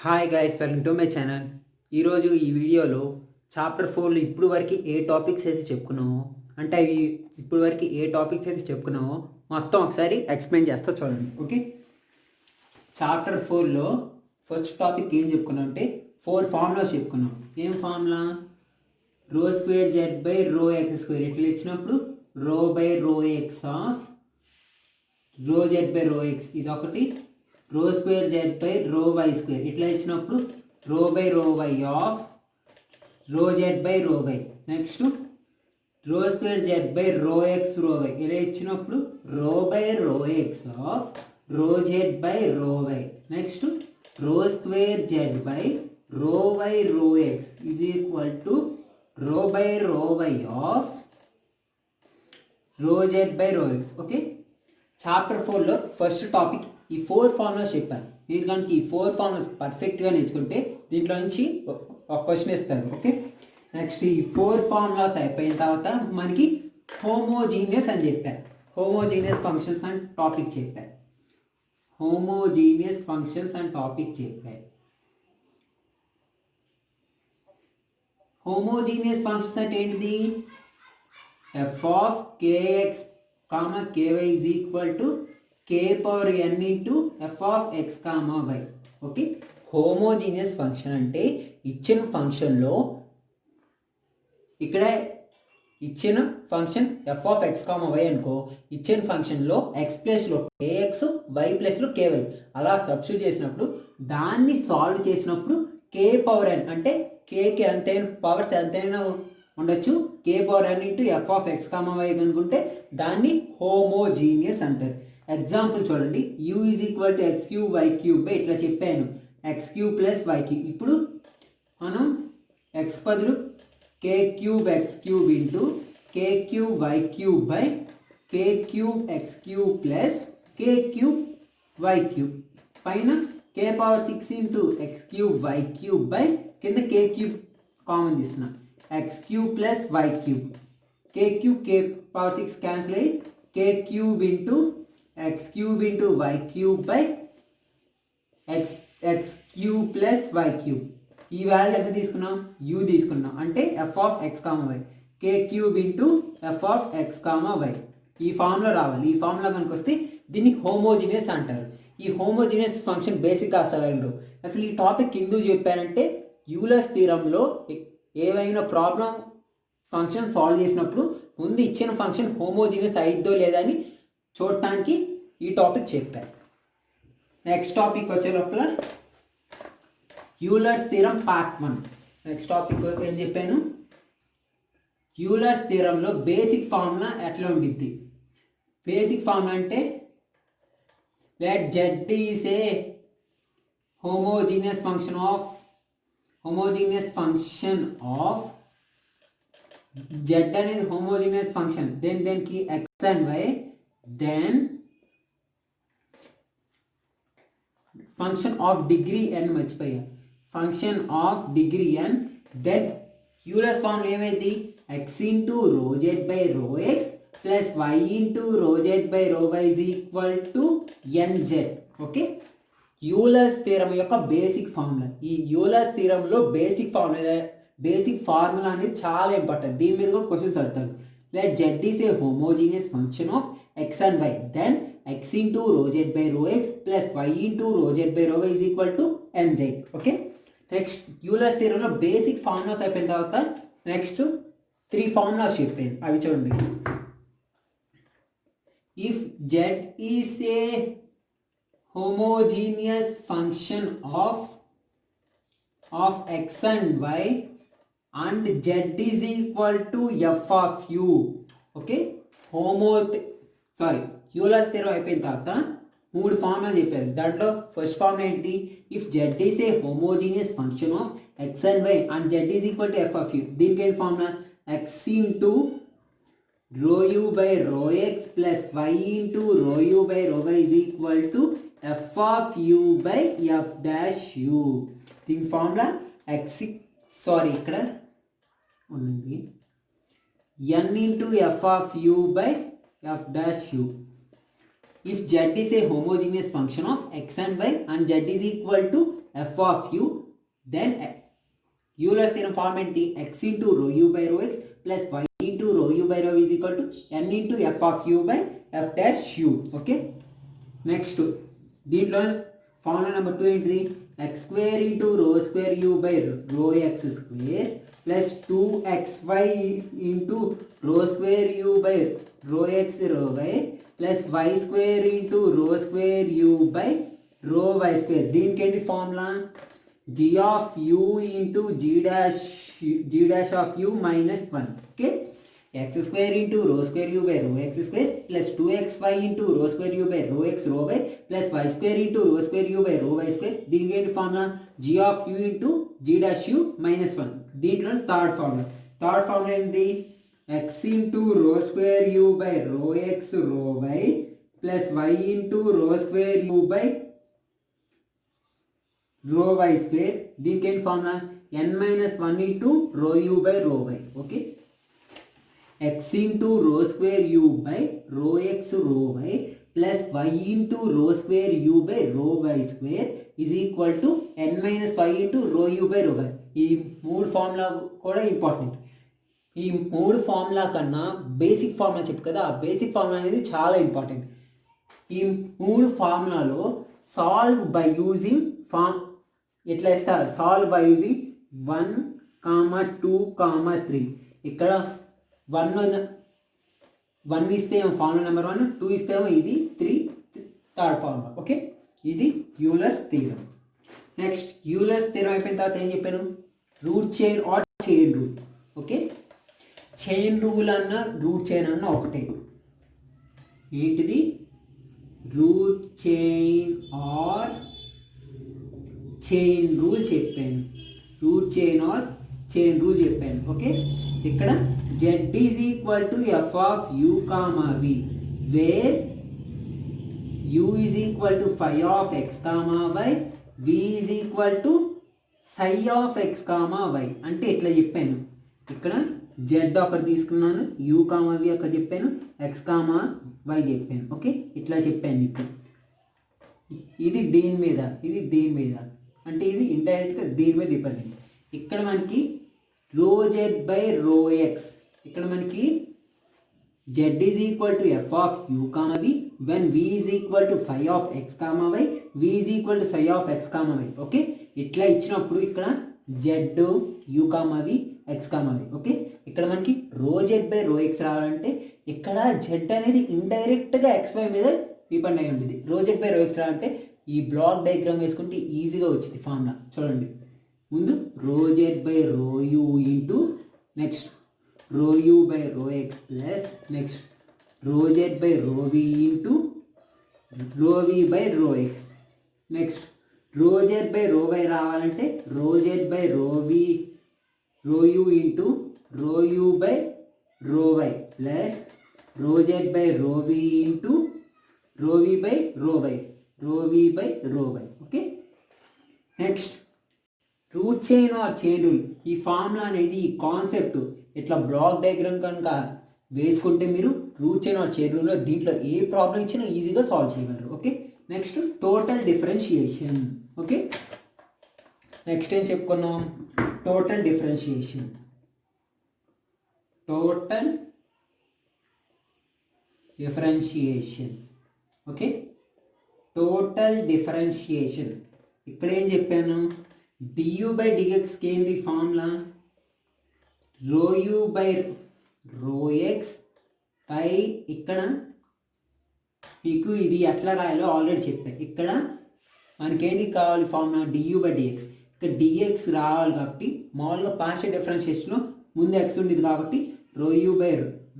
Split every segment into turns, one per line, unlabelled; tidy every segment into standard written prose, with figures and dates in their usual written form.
Hi guys, welcome to my channel. ఈరోజు ఈ వీడియోలో చాప్టర్ 4లో ఇప్పుడు వరకు ఏ టాపిక్స్ అయితే చెప్పుకున్నామో, అంటే అవి ఇప్పుడు వరకు ఏ టాపిక్స్ అయితే చెప్పుకున్నామో మొత్తం ఒకసారి ఎక్స్ప్లెయిన్ చేస్తా చూడండి. ఓకే, చాప్టర్ 4లో ఫస్ట్ టాపిక్ ఏం చెప్పుకున్నాం అంటే 4 ఫార్ములాస్ చెప్పుకున్నాం. ఏం formula? Rho square z by rho x square ఇట్లా ఇచ్చినప్పుడు rho by rho x of rho z by rho x ఇది ఒకటి. Rho square z by rho y square ఇట్లా ఇచ్చినప్పుడు rho by rho y of rho z by rho y. Next rho square z by rho x rho y ఇలా ఇచ్చినప్పుడు rho by rho x of rho z by rho y. Next rho square z by rho y rho x is equal to rho by rho y of rho z by rho x. Okay, chapter 4లో first topic ఈ 4 formulas చెప్పాను. మీరు కనుక ఈ 4 formulas పర్ఫెక్ట్గా నేర్చుకుంటే దీంట్లో నుంచి ఒక క్వశ్చన్ ఇస్తారు. ఓకే, నెక్స్ట్ ఈ 4 ఫార్ములాస్ అయిపోయిన తర్వాత మనకి హోమోజీనియస్ అని చెప్పారు. హోమోజీనియస్ ఫంక్షన్స్ అండ్ టాపిక్ చెప్పారు. హోమోజీనియస్ ఫంక్షన్స్ అండ్ టాపిక్ చెప్పారు. హోమోజీనియస్ ఫంక్షన్స్ అంటే ఏంటిది? F of k x comma k y is equal to k power n into f of x comma y. Okay, homogeneous function అంటే ఇచ్చిన ఫంక్షన్లో ఇక్కడ ఇచ్చిన function f of x comma y అనుకో, ఇచ్చిన ఫంక్షన్లో x ప్లేస్లో kx y ప్లేస్లో ky అలా సబ్స్టిట్యూట్ చేసినప్పుడు దాన్ని సాల్వ్ చేసినప్పుడు k పవర్ n అంటే kకి ఎంతైనా పవర్స్ ఎంతైనా ఉండొచ్చు, k power n into f of x comma y అనుకుంటే దాన్ని హోమోజీనియస్ అంటారు. ఎగ్జాంపుల్ చూడండి, u is equal to x cube y cube by ఇట్లా చెప్పాను x cube plus y cube. ఇప్పుడు మనం ఎక్స్ బదులు k cube x cube into k cube y cube by k cube x cube plus k cube y cube పైన k power 6 into x cube y cube by కింద k cube common తీస్తున్నాం x cube plus y cube. K cube k power 6 cancel అయ్యి కే cube into x cube into y cube by x cube plus y cube. ఈ value ఎంత తీసుకున్నాం? u తీసుకున్నాం అంటే f of x comma y k cube into f of x comma y. ఈ formula రావాలి. ఈ formula కనుక వస్తే దీన్ని హోమోజీనియస్ అంటారు. ఈ హోమోజీనియస్ ఫంక్షన్ బేసిక్గా అసలు ఈ టాపిక్ ఎందుకు చెప్పారంటే యూలర్స్ థీరంలో ఏవైనా ప్రాబ్లం ఫంక్షన్ సాల్వ్ చేసినప్పుడు ముందు ఇచ్చిన ఫంక్షన్ హోమోజీనియస్ అయిద్దో లేదని చూడటానికి ఈ టాపిక్ చెప్పారు. నెక్స్ట్ టాపిక్ వచ్చే లోపల Euler's theorem part 1. Next topic ఏం చెప్పాను? యూలర్స్ థీరంలో బేసిక్ ఫార్ములా ఎట్లా ఉండిద్ది? బేసిక్ ఫార్ములా అంటే let z is a homogeneous function of z అనేది హోమోజీనియస్ ఫంక్షన్ దేనికి x and y, then function of degree n మర్చిపోయా function of degree n, then Euler's formula ఏమైంది? x into rho z by rho x plus y into rho z by rho y is equal to nz. Okay, Euler's theorem యొక్క basic formula. ఈ Euler's థీరంలో basic formula అనేది చాలా important. దీని మీద కూడా questions అడుగుతారు. Let z is a homogeneous function of x and y, then x into rho z by rho x plus y into rho z by rho y is equal to nz. Okay, next Euler's థియరంలో basic formulas అయిపోయిన తర్వాత next 3 formulas చెప్పాను. అవి చూడండి. If z is a homogeneous function of x and y and z is equal to f of u. Okay, Euler's theorem అయిపోయిన తర్వాత 3 formula చెప్పారు. దాంట్లో ఫస్ట్ ఫార్ములా ఏంటి? If z is a homogeneous function of x and y and z is equal to f of u. దీనికి ఏంటి formula? X into rho u by rho x plus y into rho u by rho y is equal to f of u by f dash u. దీని formula ఇక్కడ ఉంది n into f of u by f dash you. if z is a homogeneous function of x and y and z is equal to f of u, then Euler's theorem form ఏంటి x into rho u by rho x plus y into rho u by rho is equal to n into f of u by f dash u. Okay next దీంట్లో formula number 2 ఏంటిది x square into rho square u by rho x square plus 2xy into rho square u by rho x rho y plus y square into rho square u by rho y square. దీనికి ఏంటి formula g of u into g dash of u minus 1. Okay, x square into rho square u by rho x square plus 2xy into rho square u by rho x rho y plus y square into rho square u by rho y square. దీనికి ఏంటి formula g of u into g dash u minus 1. దీంట్లో third formula ఏంటి x into rho square u by rho x rho y plus y into rho square u by rho y square. దీనికి ఏంటి formula n minus 1 into rho u by rho y. Okay, x into rho square u by rho x rho y plus y into rho square u by rho y square is equal to n minus 5 into rho u by rho y. ఈ మూడు formula కూడా important. ఈ మూడు formula కన్నా basic formula చెప్పు కదా, ఆ basic formula అనేది చాలా ఇంపార్టెంట్. ఈ మూడు ఫార్ములాలో సాల్వ్ బై యూజింగ్ ఎట్లా ఇస్తారు, సాల్వ్ బై యూజింగ్ 1, 2, 3. ఇక్కడ 1 ఇస్తే ఫార్ములా నెంబర్ 1, 2 ఇస్తే ఇది 3 థర్డ్ ఫార్ములా. ఓకే, ఇది Euler's theorem. Next Euler's theorem అయిపోయిన తర్వాత ఏం చెప్పాను, root chain or chain rule. Okay, chain rule అన్న రూట్ చైన్ అన్న ఒకటే. ఏంటిది root chain or chain rule చెప్పాను, root chain or chain rule చెప్పాను. ఓకే, ఇక్కడ z is equal to f of u comma v where u is equal to phi of x comma y, v is equal to psi of x comma y. అంటే ఇట్లా చెప్పాను, ఇక్కడ z ఒకటి తీసుకున్నాను, u comma v ఒకటి చెప్పాను, x comma y చెప్పాను. Okay, ఇట్లా చెప్పాను. ఇప్పుడు ఇది దీని మీద, ఇది దీని మీద, అంటే ఇది ఇండైరెక్ట్గా దీని మీద డిపెండెంట్. ఇక్కడ మనకి రో జెడ్ బై రో ఎక్స్, ఇక్కడ మనకి z is equal to f of u comma v when v is equal to phi of x comma y, v is equal to psi of x comma y. Okay, ఇట్లా ఇచ్చినప్పుడు ఇక్కడ z u comma v x comma y. Okay, ఇక్కడ మనకి రో z by rho X రావాలంటే ఇక్కడ z అనేది ఇండైరెక్ట్గా xy మీద డిపెండ్ అయి ఉంటుంది. రో జెడ్ బై రో ఎక్స్ రావాలంటే ఈ బ్లాక్ డయాగ్రామ్ వేసుకుంటే ఈజీగా వచ్చింది ఫార్ములా. చూడండి, ముందు rho z by rho u into next rho u by rho x plus next rho z by rho v into rho v by rho x. Next rho z by rho y రావాలంటే rho z by rho v rho u into rho u by rho y plus rho z by rho v into rho v by rho y, rho v by rho y. Okay, next root chain or chain rule. ఈ formula అనేది, ఈ concept ఇట్లా block diagram కనుక వేసుకుంటే మీరు route chain or chain రూల్లో దీంట్లో ఏ problem ఇచ్చినా ఈజీగా సాల్వ్ చేయగలరు. Okay, next total differentiation. Okay, next ఏం చెప్పుకున్నాం, total differentiation. Total differentiation. Okay, total differentiation ఇక్కడ ఏం చెప్పాను, du బై డిఎక్స్కి ఏంటి ఫార్ములా రో u by rho X by, ఇక్కడ మీకు ఇది ఎట్లా రాయాలో ఆల్రెడీ చెప్పాను. ఇక్కడ మనకేంటి కావాలి ఫార్ములా du బై డిఎక్స్. ఇక్కడ డిఎక్స్ రావాలి కాబట్టి మామూలుగా పార్షియల్ డిఫరెన్షియేషన్లో ముందు ఎక్స్ ఉండేది కాబట్టి rho u by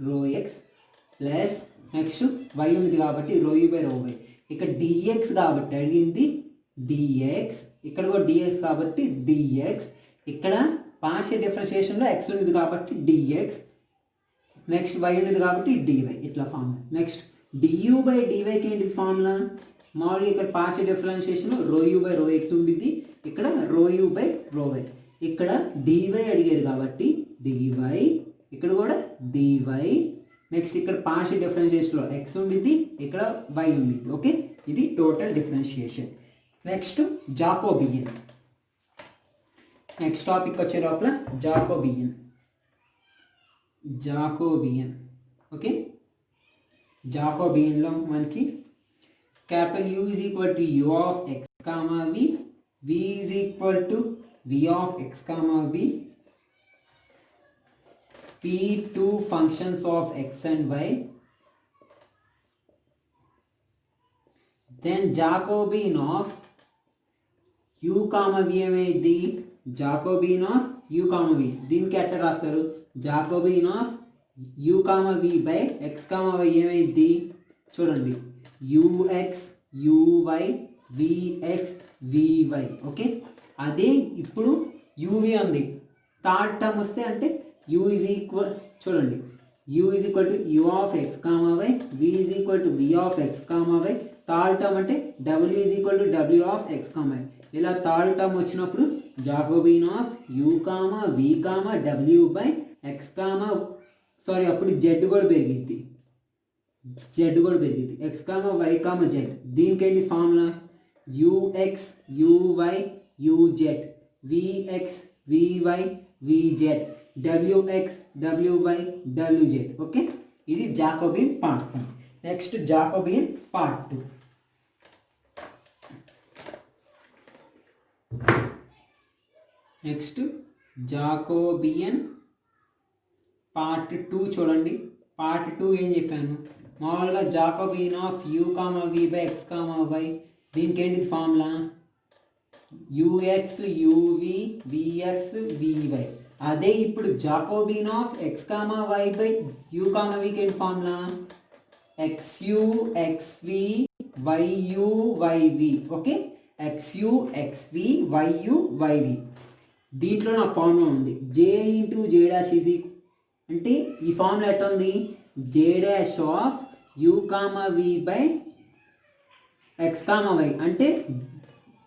rho x plus next y ఉంది కాబట్టి rho u by rho y. ఇక్కడ డిఎక్స్ కాబట్టి అడిగింది డిఎక్స్, ఇక్కడ కూడా డిఎక్స్ కాబట్టి డిఎక్స్, ఇక్కడ పార్షియల్ డిఫరెన్షియేషన్లో ఎక్స్ ఉంది కాబట్టి డిఎక్స్, నెక్స్ట్ వై ఉంది కాబట్టి డివై. ఇట్లా ఫార్ములా. నెక్స్ట్ డియూ బై డివైకి ఏంటి ఫార్ములా, మామూలుగా ఇక్కడ పార్షియల్ డిఫరెన్షియేషన్లో రో యూ బై రో ఎక్స్ ఉంటుంది, ఇక్కడ rho u by rho y. ఇక్కడ డివై అడిగారు కాబట్టి డివై, ఇక్కడ కూడా డివై నెక్స్ట్ ఇక్కడ పార్షియల్ డిఫరెన్షియేషన్లో ఎక్స్ ఉండిద్ది, ఇక్కడ వై ఉండిద్ది. ఓకే, ఇది total differentiation. Next Jacobian. Next topic వచ్చే లోపల జాకోబియన్. ఓకే, జాకోబియన్లో మనకి capital U is equal to U of x comma v, V is equal to V of x comma v, P two functions of x and y. Then Jacobian of u comma v ఏమైంది, Jacobian of u comma v. దీనికి ఎట్లా రాస్తారు, Jacobian of u comma v by x comma y ఏమైంది చూడండి, ux uy vx vy. Okay, అదే ఇప్పుడు uv ఉంది, third term వస్తే అంటే u is equal చూడండి, u is equal to u of x comma y, v is equal to v of x comma y. Third term అంటే w is equal to w of x comma y. ఇలా third term వచ్చినప్పుడు Jacobian of u comma v comma w by x comma అప్పుడు z కూడా పెరిగిద్ది, x comma y comma z. దీనికేంటి formula, ux uy uz vx vy vz wx wy wz. Okay, ఇది Jacobian part 1. Next Jacobian part 2. Next Jacobian part 2 చూడండి. Part 2 ఏం చెప్పాను, మామూలుగా Jacobian of u comma v by x comma y. దీనికి ఏంటి formula, ux uv vx vy. అదే ఇప్పుడు Jacobian of x comma y by u comma వీకి ఏంటి formula, xu xv yu yv. Okay, xu xv yu yv. దీంట్లో నా formula ఉంది, j into j dash is అంటే ఈ ఫార్ములా ఎట్లా ఉంది, j dash of u comma v by x comma y. అంటే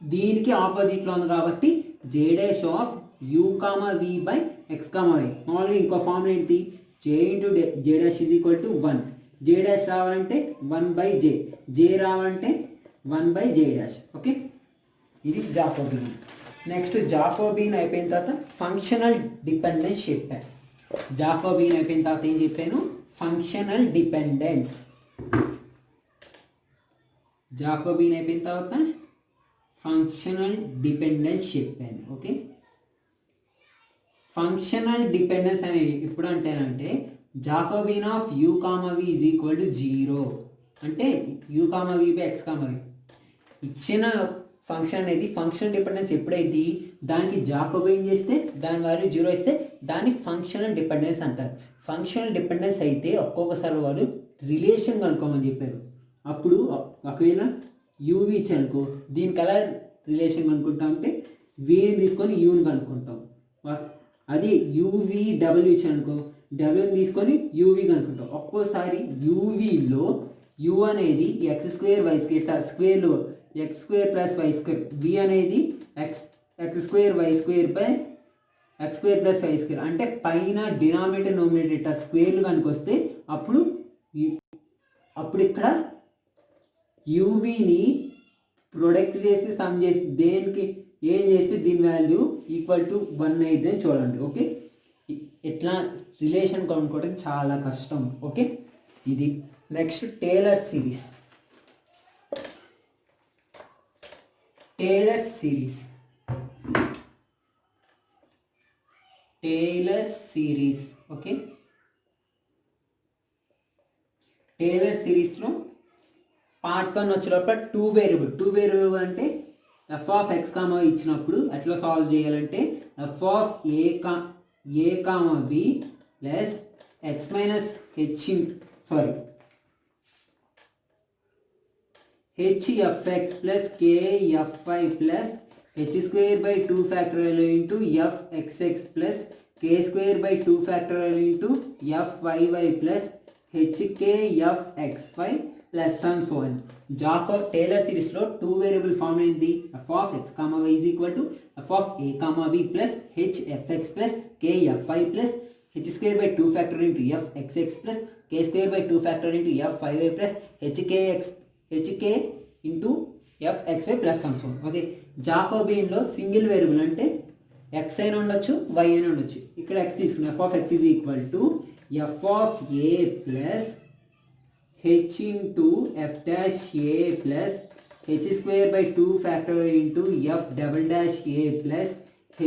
దీనికి ఆపోజిట్లో ఉంది కాబట్టి j dash of u comma v by x comma y. మామూలుగా ఇంకో ఫార్ములా ఏంటి, j into j dash is equal to 1. j dash రావాలంటే 1 బై j, j రావాలంటే 1 బై j డాష్. ఓకే, ఇది జాకోబియన్. నెక్స్ట్ జాకోబియన్ అయిపోయిన తర్వాత ఫంక్షనల్ డిపెండెన్స్ చెప్పాను. Jacobian అయిపోయిన తర్వాత ఏం చెప్పాను, ఫంక్షనల్ డిపెండెన్స్. జాకోబియన్ అయిపోయిన తర్వాత ఫంక్షనల్ డిపెండెన్స్ చెప్పాను. ఓకే, ఫంక్షనల్ డిపెండెన్స్ అనేది ఎప్పుడు అంటేనంటే Jacobian of u comma v is equal to 0. అంటే u comma v by x comma v ఇచ్చిన ఫంక్షన్ అనేది ఫంక్షనల్ డిపెండెన్స్ ఎప్పుడైతే దానికి జాకోబియన్ చేస్తే దాని వాల్యూ 0 ఇస్తే దాన్ని ఫంక్షనల్ డిపెండెన్స్ అంటారు. ఫంక్షనల్ డిపెండెన్స్ అయితే ఒక్కొక్కసారి వాళ్ళు రిలేషన్ కనుక్కోమని చెప్పారు. అప్పుడు ఒకవేళ uv ఇచ్చానుకో దీనికి ఎలా రిలేషన్ కనుక్కుంటాం అంటే vని తీసుకొని uని కనుక్కుంటాం. అది uv w ఇచ్చానుకో wని తీసుకొని uv కనుక్కుంటాం. ఒక్కోసారి uvలో u అనేది x స్క్వేర్ y స్క్వేర్ స్క్వేర్లో x square plus y square, v అనేది x square y square by x square plus y square. అంటే పైన డినామినేటర్ నోమినేటర్ స్క్వేర్లు కనుక వస్తే అప్పుడు ఇక్కడ యూవీని ప్రొడక్ట్ చేస్తే సమ్ చేస్తే దేనికి ఏం చేస్తే దీని వాల్యూ ఈక్వల్ టు 1 అయితే చూడండి. ఓకే, ఇట్లా రిలేషన్ కనుక్కోవడం చాలా కష్టం. ఓకే, ఇది next Taylor series. Taylor series okay, Taylor సిరీస్లో పార్ట్ 1 వచ్చేటప్పుడు టూ వేరియబుల్ అంటే ఎఫ్ ఆఫ్ ఎక్స్ కామా ఇచ్చినప్పుడు ఎట్లా సాల్వ్ చేయాలంటే f of a comma b plus x minus h f x plus k f y plus h square by 2 factorial into f x x plus k square by 2 factorial into f y y plus h k f x y plus and so on. Taylor సిరీస్లో two variable form ఏంటి, f of x comma why is equal to f of a comma b plus h f x plus k f y plus h square by 2 factorial into f x x plus k square by 2 factorial into f 5y plus hk into f xy plus and so on. Okay, జాకోబియన్లో single variable అంటే x అయినా ఉండొచ్చు y అయినా ఉండొచ్చు. ఇక్కడ x తీసుకున్నాం, f of x is equal to f of a plus h into f dash a plus h square by 2 factorial into f double dash a plus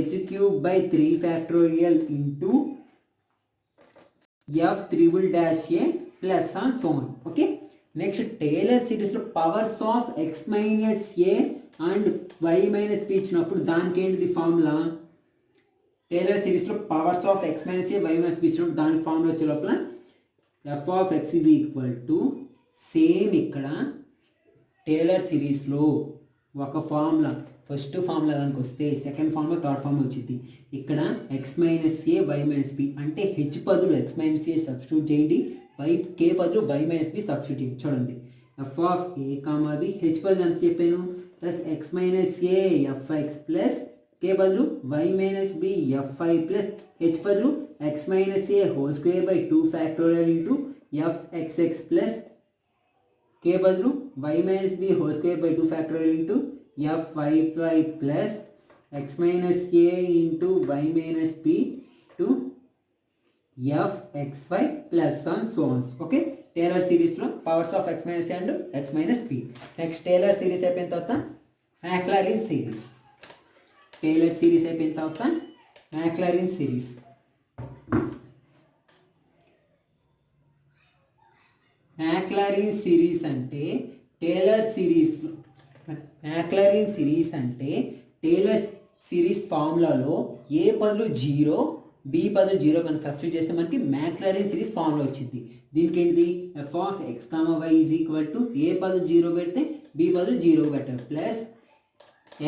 h cube by 3 factorial into f triple dash a plus and so on. Okay, next Taylor series లో powers of x minus a and y minus b ఇచ్చినప్పుడు దానికి ఏంటిది formula? Taylor సిరీస్లో powers of x minus a y minus b ఇచ్చినప్పుడు దానికి formula వచ్చే లోపల f of x is equal to same ఇక్కడ టేలర్ సిరీస్లో ఒక ఫార్ములా, ఫస్ట్ ఫార్ములా దానికి వస్తే సెకండ్ ఫార్ములా థర్డ్ ఫార్ములా వచ్చింది. ఇక్కడ x minus a y minus b అంటే h బదులు x minus a సబ్స్టిట్యూట్ చేయండి, k బదులు y minus b సబ్స్టిట్యూట్ చేయండి. చూడండి, f of a comma b h బదులు ఎంత చెప్పాను plus x minus a fx plus k బదులు y minus b fi plus h బదులు x minus a whole square by 2 factorial into fxx plus k బదులు y minus b whole square by 2 factorial into f5y plus x minus a into y minus b to fxy plus and so on. Okay, Taylor series లో powers of x minus a and x minus b. Next Taylor series అయిపోయిన తర్వాత Maclaurin series. Taylor series అయిపోయిన తర్వాత Maclaurin series. Maclaurin series అంటే Taylor series లో మ్యాక్లారిన్ series అంటే Taylor series ఫార్ములాలో ఏ బదులు 0 B బదులు 0 కనుక సబ్స్టిట్యూట్ చేస్తే మనకి మ్యాక్లారిన్ సిరీస్ ఫార్ములా వచ్చింది. దీనికి ఏంటిది f of x, y is equal to ఏ బదులు 0 పెడితే బి బదులు 0 పెట్టారు plus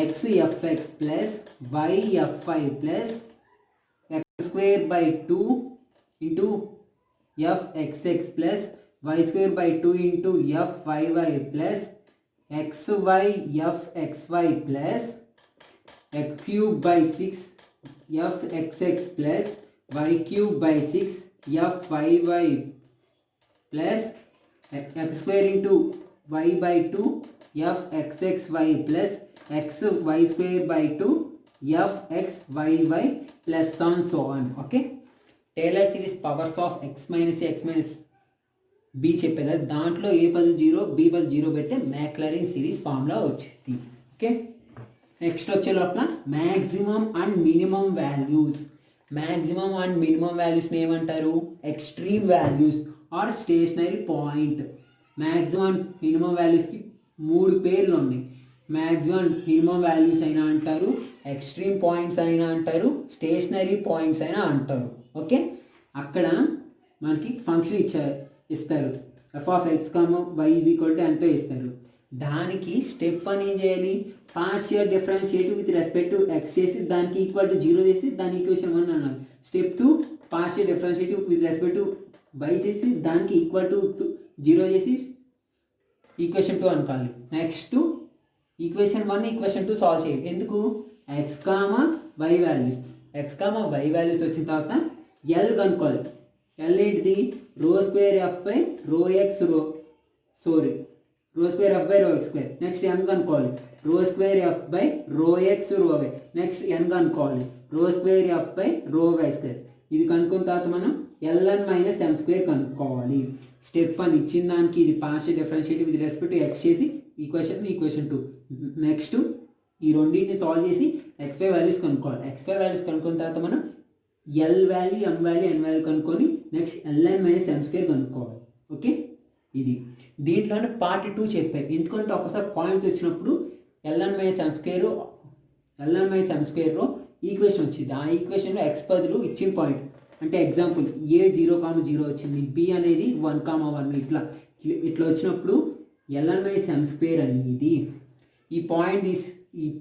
x fx plus y fy plus x square by 2 into fxx plus y square by 2 into fyy plus xy fxy plus x cube by 6 fxx plus y cube by 6 fyy plus x square into y by 2 fxxy plus xy square by 2 fxyy plus so on so on. Okay, Taylor series powers of x minus a x minus b చెప్పే కదా, దాంట్లో ఏ బదులు 0 B బదులు 0 పెడితే Maclaurin series formula వచ్చింది. Okay, next వచ్చే లోపల maximum and minimum values. Maximum and minimum వాల్యూస్ని ఏమంటారు? Extreme values or stationary point. Maximum and minimum వాల్యూస్కి 3 పేర్లు ఉన్నాయి. మ్యాక్సిమం మినిమం వాల్యూస్ అయినా అంటారు, ఎక్స్ట్రీమ్ పాయింట్స్ అయినా అంటారు, స్టేషనరీ పాయింట్స్ అయినా అంటారు. ఓకే, అక్కడ మనకి ఫంక్షన్ ఇస్తారు f of x, y is equal to ఎంతో ఇస్తారు. దానికి స్టెప్ 1 ఏం చేయాలి? Partial differentiate with respect to x చేసి దానికి ఈక్వల్ టు 0 చేసి దాని ఈక్వేషన్ 1 అన్నారు. Step 2 partial differentiate with respect to y చేసి దానికి ఈక్వల్ టు 0 చేసి ఈక్వేషన్ 2 అనుకోవాలి. నెక్స్ట్ ఈక్వేషన్ 1 ఈక్వేషన్ 2 సాల్వ్ చేయాలి. ఎందుకు? x, y values. x, y values వచ్చిన తర్వాత L కనుక్కోవాలి. L ఏంటిది? Rho square f by rho x rho square f by rho x square. Next n కనుక్కోవాలి. Rho square f by rho x rho y. Next n కనుక్కోవాలి. Rho square f by rho y square. ఇది కనుక్కున్న తర్వాత మనం ln minus m square కనుక్కోవాలి. Step 1 ఇచ్చిన దానికి ఇది partial differentiate with respect to x చేసి ఈక్వేషన్ 2. నెక్స్ట్ ఈ రెండింటిని సాల్వ్ చేసి xy వాల్యూస్ కనుక్కోవాలి. xy వాల్యూస్ కనుక్కున్న తర్వాత మనం L value, M value, N value కనుక్కొని next ln minus m square కనుక్కోవాలి. ఓకే, ఇది దీంట్లోనే పార్ట్ 2 చెప్పాయి. ఎందుకంటే ఒకసారి పాయింట్స్ వచ్చినప్పుడు ln మైనస్ m స్క్వేర్లో ఈక్వేషన్ వచ్చింది. ఆ ఈక్వేషన్లో x బదులు ఇచ్చిన పాయింట్ అంటే ఎగ్జాంపుల్ ఏ 0,0 వచ్చింది, b అనేది 1,1 ఇట్లా వచ్చినప్పుడు ln మైనస్ m స్క్వేర్ అనేది ఈ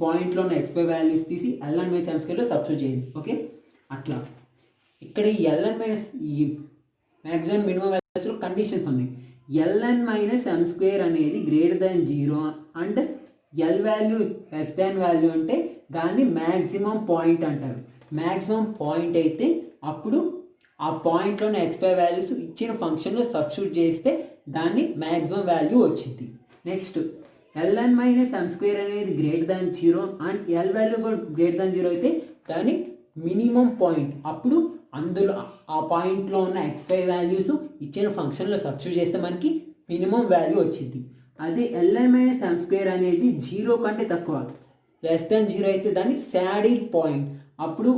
పాయింట్లో ఉన్న xy వాల్యూస్ తీసి ln మైనస్ m స్క్వేర్లో సబ్స్టిట్యూట్ చేయండి. ఓకే, అట్లా ఇక్కడ ఈ ln మైనస్ ఈ మ్యాక్సిమం మినిమం వాల్యూస్లో కండిషన్స్ ఉన్నాయి. ln మైనస్ m స్క్వేర్ అనేది greater than 0 and L value less than value అంటే దాన్ని మ్యాక్సిమం పాయింట్ అంటారు. మ్యాక్సిమం పాయింట్ అయితే అప్పుడు ఆ పాయింట్లోని ఎక్స్వై వాల్యూస్ ఇచ్చిన ఫంక్షన్లో సబ్స్టిట్యూట్ చేస్తే దాన్ని మ్యాక్సిమం వాల్యూ వచ్చింది. Next ln minus m square అనేది greater than 0 and l value కూడా గ్రేటర్ దాన్ 0 అయితే దాని మినిమం పాయింట్. అప్పుడు అందులో ఆ పాయింట్లో ఉన్న ఎక్స్వై వాల్యూస్ ఇచ్చిన ఫంక్షన్లో సబ్స్టిట్యూట్ చేస్తే మనకి మినిమం వాల్యూ వచ్చింది. అదే ln మైనస్ m స్క్వేర్ అనేది 0 కంటే తక్కువ, లెస్ దాన్ 0 అయితే దాన్ని శాడిల్ పాయింట్. అప్పుడు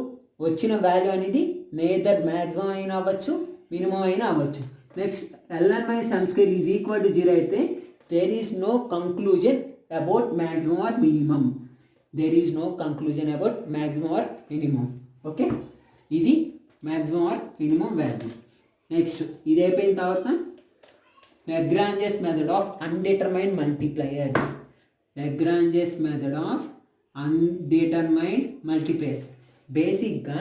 వచ్చిన వాల్యూ అనేది నేదర్ మ్యాక్సిమం అయినా అవ్వచ్చు, మినిమం అయినా అవ్వచ్చు. Next ln minus m square is equal to 0 అయితే there is no conclusion about maximum or minimum. There is no conclusion about maximum or minimum. Okay, ఇది maximum or minimum values. Next ఇది అయిపోయిన తర్వాత Lagrange's method of undetermined multipliers. Lagrange's method of undetermined multipliers. బేసిక్గా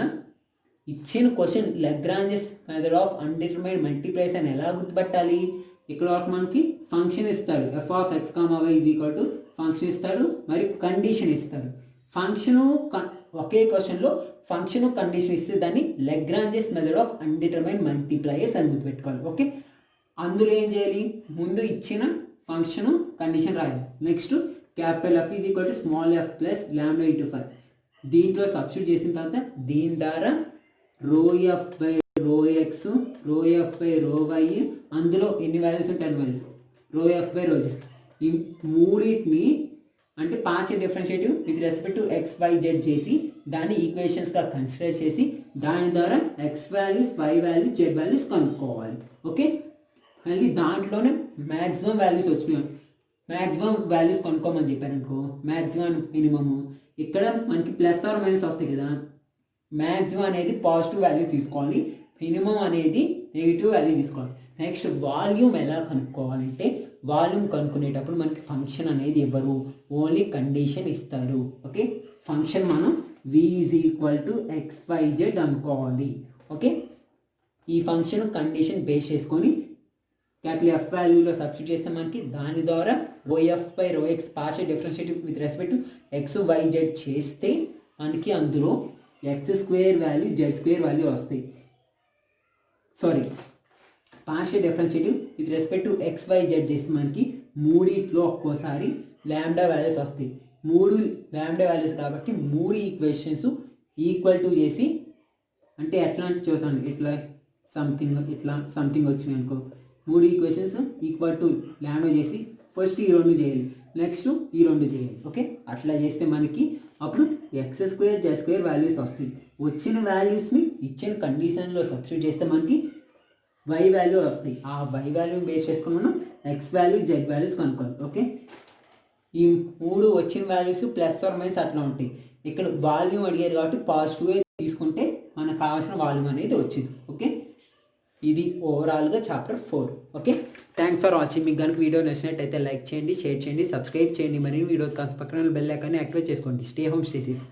ఇచ్చిన question Lagrange's method of undetermined multipliers అని ఎలా గుర్తుపట్టాలి? ఇక్కడ మనకి ఫంక్షన్ ఇస్తాడు, f of x, y is equal to function ఇస్తాడు, మరియు కండిషన్ ఇస్తాడు. ఫంక్షను ఒకే క్వశ్చన్లో ఫంక్షన్ కండిషన్ ఇస్తే దాన్ని లెగ్రాంజెస్ మెథడ్ ఆఫ్ అన్డిటర్మైన్డ్ మల్టిప్లయర్స్ అని గుర్తుపెట్టుకోవాలి. ఓకే, అందులో ఏం చేయాలి? ముందు ఇచ్చిన ఫంక్షన్ కండిషన్ రాయాలి. Next capital F is equal to small F plus lambda into 5. దీంట్లో సబ్స్టిట్యూట్ చేసిన తర్వాత దీని ద్వారా rho F by rho x, రో ఎఫ్ బై రో వై, అందులో ఎన్ని వాల్యూస్ ఉంటాయి? 10 వాల్యూస్. రో ఎఫ్ బై రో జెడ్, ఈ మూడింటిని అంటే partial differentiative with respect to X Y Z చేసి దాన్ని ఈక్వేషన్స్గా కన్సిడర్ చేసి దాని ద్వారా X values, Y values, Z values కనుక్కోవాలి. ఓకే, మళ్ళీ దాంట్లోనే మ్యాక్సిమం వాల్యూస్ వచ్చినాయి. మ్యాక్సిమం వాల్యూస్ కనుక్కోమని చెప్పాను అనుకో, మ్యాక్సిమం మినిమము ఇక్కడ మనకి ప్లస్ ఆర్ మైనస్ వస్తాయి కదా. మ్యాక్సిమం అనేది పాజిటివ్ వాల్యూస్ తీసుకోవాలి, మినిమం అనేది నెగిటివ్ వాల్యూ తీసుకోవాలి. నెక్స్ట్ వాల్యూమ్ ఎలా కనుక్కోవాలంటే వాల్యూమ్ కనుక్కునేటప్పుడు మనకి ఫంక్షన్ అనేది ఇవ్వరు, ఓన్లీ కండిషన్ ఇస్తారు. ఓకే, ఫంక్షన్ మనం v is equal to XYZ అనుకోవాలి. ఓకే, ఈ ఫంక్షన్ కండిషన్ బేస్ చేసుకొని క్యాపిటల్ ఎఫ్ వాల్యూలో సబ్స్టిట్యూట్ చేస్తే మనకి దాని ద్వారా rho F by rho X partial differentiative with respect to X Y Z చేస్తే మనకి అందులో X square value, Z square value వస్తాయి. Sorry, partial differentiative with respect to X Y Z చేస్తే మనకి మూడిట్లో ఒక్కోసారి ల్యాండా వాల్యూస్ వస్తాయి. 3 ల్యాండా వాల్యూస్ కాబట్టి 3 ఈక్వేషన్స్ ఈక్వల్ టు చేసి, అంటే ఎట్లా అంటే చూద్దాం, ఇట్లా సంథింగ్ వచ్చినాయి అనుకో, 3 ఈక్వేషన్స్ ఈక్వల్ టు ల్యాండా చేసి ఫస్ట్ ఈ 2 చేయాలి, నెక్స్ట్ ఈ 2 చేయాలి. ఓకే, అట్లా చేస్తే మనకి అప్పుడు X square, Z square values వస్తాయి. వచ్చిన వాల్యూస్ని ఇచ్చిన కండిషన్లో సబ్స్టిట్యూట్ చేస్తే మనకి వై వాల్యూ వస్తాయి. ఆ వై వాల్యూని బేస్ చేసుకుని మనం ఎక్స్ వాల్యూ, జెడ్ వాల్యూస్ కనుక్కోవాలి. ఓకే, ఈ 3 వచ్చిన వాల్యూస్ ప్లస్ ఆర్ మైనస్ అట్లా ఉంటాయి. ఇక్కడ వాల్యూమ్ అడిగారు కాబట్టి పాజిటివ్ తీసుకుంటే మనకు కావాల్సిన వాల్యూమ్ అనేది వచ్చింది. ఓకే, ఇది ఓవరాల్గా chapter 4. Okay, thanks for watching. మీకు కనుక వీడియో నచ్చినట్టయితే లైక్ చేయండి, షేర్ చేయండి, సబ్స్క్రైబ్ చేయండి, మరియు వీడియోస్ కాస్త పక్కన బెల్ ఐకాన్ని యాక్టివేట్ చేసుకోండి. Stay home, stay safe.